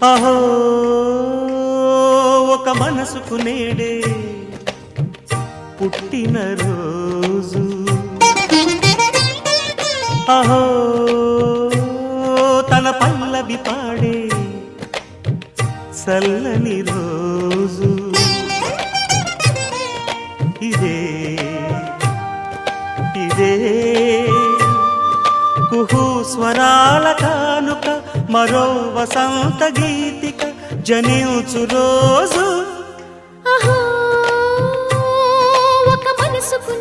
అహో ఒక మనసుకు నేడే పుట్టిన రోజు, అహో తన పల్లవి పాడే చల్లని రోజు. ఇదే ఇదే కుహు స్వరాల కానుక, మరో వసంత గీతిక జనించు రోజు. అహో ఒక మనసుకు